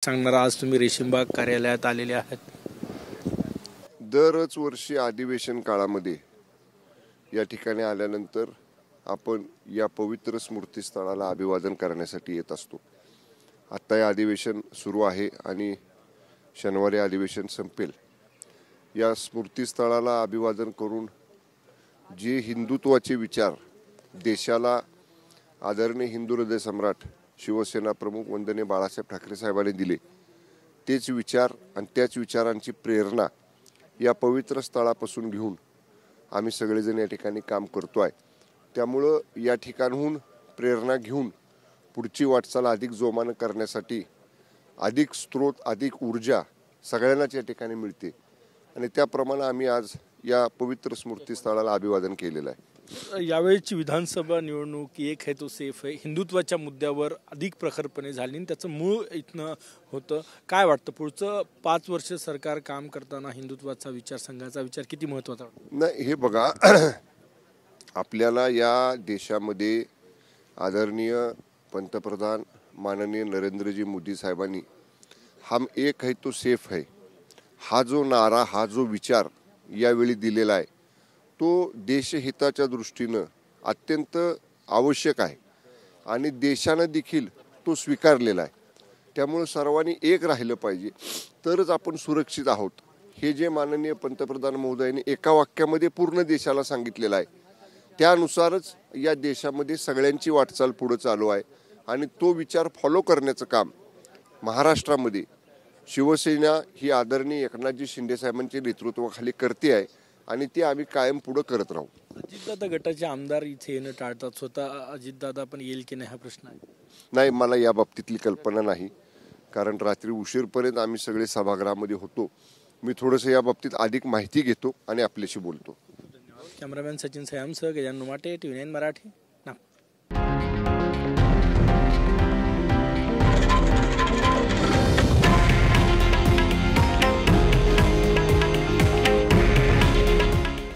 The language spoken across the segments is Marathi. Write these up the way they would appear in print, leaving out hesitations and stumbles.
सांगणार? आज तुम्ही रेशीमबाग कार्यालयात आलेले आहात. दरच वर्षी अधिवेशन काळामध्ये या ठिकाणी आल्यानंतर आपण या पवित्र स्मृतीस्थळाला अभिवादन करण्यासाठी येत असतो. आत्ता हे अधिवेशन सुरू आहे आणि शनिवारी अधिवेशन संपेल. या स्मृतीस्थळाला अभिवादन करून जे हिंदुत्वाचे विचार देशाला आदरणीय हिंदू हृदय सम्राट शिवसेना प्रमुख वंदनीय बाळासाहेब ठाकरे साहेबांनी दिले, तेच विचार आणि त्याच विचारांची प्रेरणा या पवित्र स्थळापासून घेऊन आम्ही सगळेजण या ठिकाणी काम करतो आहे. त्यामुळं या ठिकाणहून प्रेरणा घेऊन पुढची वाटचाल अधिक जोमानं करण्यासाठी अधिक स्रोत, अधिक ऊर्जा सगळ्यांनाच या ठिकाणी मिळते आणि त्याप्रमाणे आम्ही आज या पवित्र स्मृतीस्थळाला अभिवादन केलेलं आहे. यावेळीची विधानसभा निवडणूक एक है तो सेफ आहे, हिंदुत्वाच्या मुद्द्यावर अधिक प्रखरपणे झाली आणि त्याचं मूळ इथनं होतं. काय वाटतं पुढचं 5 वर्ष सरकार काम करताना हिंदुत्वाचा विचार, संघाचा विचार किती महत्त्वाचा वाटतो? नाही, हे बघा, आपल्याला या देशामध्ये आदरणीय पंतप्रधान माननीय नरेंद्रजी मोदी साहेबांनी हम एक है तो सेफ है हा जो नारा, हा जो विचार यावेळी दिलेला आहे तो देशहिताच्या दृष्टीनं अत्यंत आवश्यक आहे आणि देशानं देखील तो स्वीकारलेला आहे. त्यामुळे सर्वांनी एक राहिलं पाहिजे, तरच आपण सुरक्षित आहोत. हे जे माननीय पंतप्रधान महोदयांनी एका वाक्यामध्ये पूर्ण देशाला सांगितलेलं आहे, त्यानुसारच या देशामध्ये सगळ्यांची वाटचाल पुढे चालू आहे आणि तो विचार फॉलो करण्याचं काम महाराष्ट्रामध्ये शिवसेना ही आदरणीय एकनाथजी शिंदे साहेबांच्या नेतृत्वाखाली करते आहे आणि ते आम्ही कायम पुढे करत राहू. अजितदादा गटाचे आमदार इथे येणं टाळतात, स्वतः अजितदादा पण येईल की नाही हा प्रश्न आहे. नाही, मला या बाबतीतली कल्पना नाही, कारण रात्री उशीरपर्यंत आम्ही सगळे सभागृहामध्ये होतो. मी थोडंसं या बाबतीत अधिक माहिती घेतो आणि आपल्याशी बोलतो. कॅमेरामॅन सचिन सयामसह गजानन माटे, TV9 मराठी.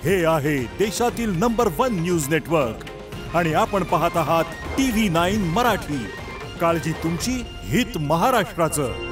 हे आहे देशातील नंबर 1 न्यूज नेटवर्क आणि आपण पाहत आहात TV9 मराठी. काळजी तुमची, हित महाराष्ट्राचं.